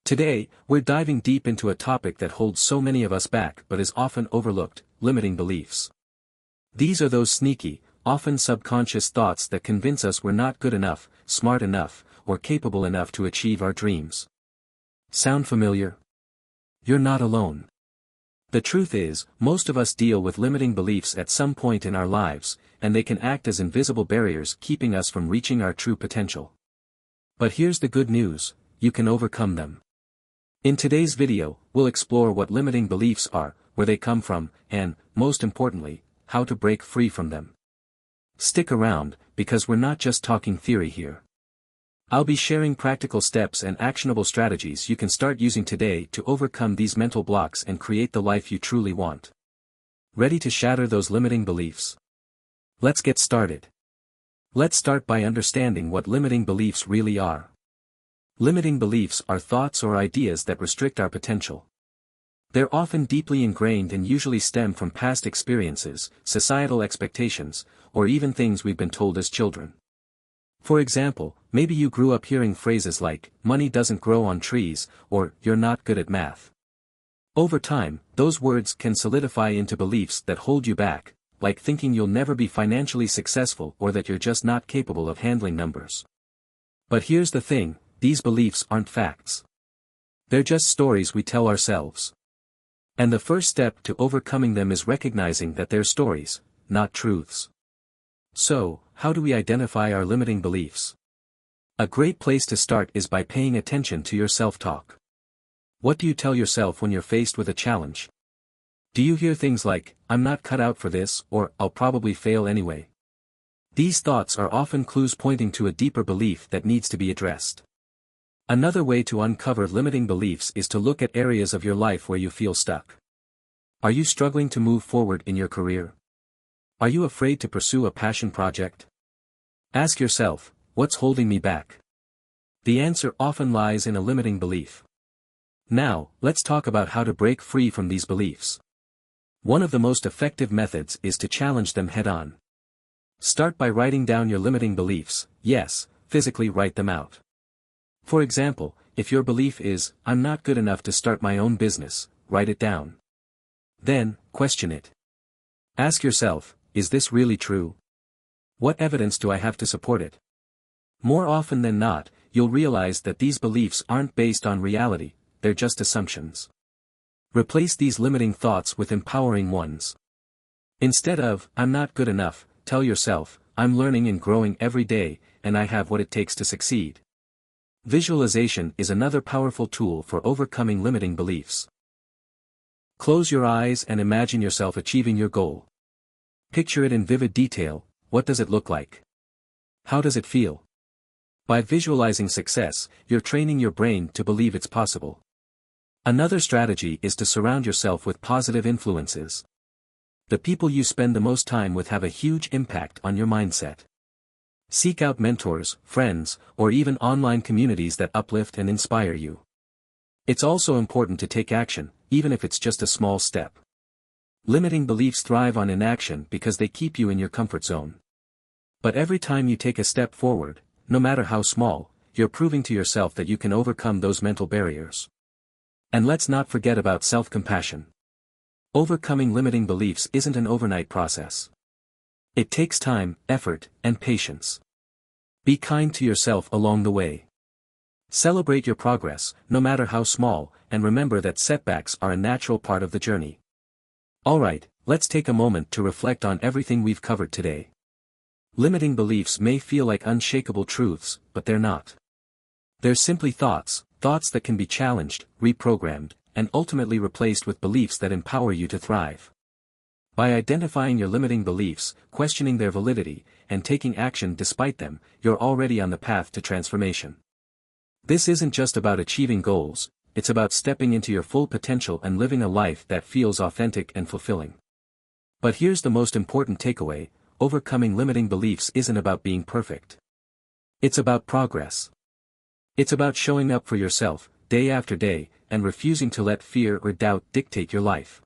Today, we're diving deep into a topic that holds so many of us back but is often overlooked: limiting beliefs. These are those sneaky, often subconscious thoughts that convince us we're not good enough, smart enough, or capable enough to achieve our dreams. Sound familiar? You're not alone. The truth is, most of us deal with limiting beliefs at some point in our lives, and they can act as invisible barriers keeping us from reaching our true potential. But here's the good news: you can overcome them. In today's video, we'll explore what limiting beliefs are, where they come from, and, most importantly, how to break free from them. Stick around, because we're not just talking theory here. I'll be sharing practical steps and actionable strategies you can start using today to overcome these mental blocks and create the life you truly want. Ready to shatter those limiting beliefs? Let's get started. Let's start by understanding what limiting beliefs really are. Limiting beliefs are thoughts or ideas that restrict our potential. They're often deeply ingrained and usually stem from past experiences, societal expectations, or even things we've been told as children. For example, maybe you grew up hearing phrases like, "money doesn't grow on trees," or "you're not good at math." Over time, those words can solidify into beliefs that hold you back, like thinking you'll never be financially successful or that you're just not capable of handling numbers. But here's the thing: these beliefs aren't facts. They're just stories we tell ourselves. And the first step to overcoming them is recognizing that they're stories, not truths. So, how do we identify our limiting beliefs? A great place to start is by paying attention to your self-talk. What do you tell yourself when you're faced with a challenge? Do you hear things like, "I'm not cut out for this," or "I'll probably fail anyway"? These thoughts are often clues pointing to a deeper belief that needs to be addressed. Another way to uncover limiting beliefs is to look at areas of your life where you feel stuck. Are you struggling to move forward in your career? Are you afraid to pursue a passion project? Ask yourself, what's holding me back? The answer often lies in a limiting belief. Now, let's talk about how to break free from these beliefs. One of the most effective methods is to challenge them head-on. Start by writing down your limiting beliefs. Yes, physically write them out. For example, if your belief is, "I'm not good enough to start my own business," write it down. Then, question it. Ask yourself, is this really true? What evidence do I have to support it? More often than not, you'll realize that these beliefs aren't based on reality, they're just assumptions. Replace these limiting thoughts with empowering ones. Instead of, "I'm not good enough," tell yourself, "I'm learning and growing every day, and I have what it takes to succeed." Visualization is another powerful tool for overcoming limiting beliefs. Close your eyes and imagine yourself achieving your goal. Picture it in vivid detail. What does it look like? How does it feel? By visualizing success, you're training your brain to believe it's possible. Another strategy is to surround yourself with positive influences. The people you spend the most time with have a huge impact on your mindset. Seek out mentors, friends, or even online communities that uplift and inspire you. It's also important to take action, even if it's just a small step. Limiting beliefs thrive on inaction because they keep you in your comfort zone. But every time you take a step forward, no matter how small, you're proving to yourself that you can overcome those mental barriers. And let's not forget about self-compassion. Overcoming limiting beliefs isn't an overnight process. It takes time, effort, and patience. Be kind to yourself along the way. Celebrate your progress, no matter how small, and remember that setbacks are a natural part of the journey. Alright, let's take a moment to reflect on everything we've covered today. Limiting beliefs may feel like unshakable truths, but they're not. They're simply thoughts that can be challenged, reprogrammed, and ultimately replaced with beliefs that empower you to thrive. By identifying your limiting beliefs, questioning their validity, and taking action despite them, you're already on the path to transformation. This isn't just about achieving goals, it's about stepping into your full potential and living a life that feels authentic and fulfilling. But here's the most important takeaway: overcoming limiting beliefs isn't about being perfect. It's about progress. It's about showing up for yourself, day after day, and refusing to let fear or doubt dictate your life.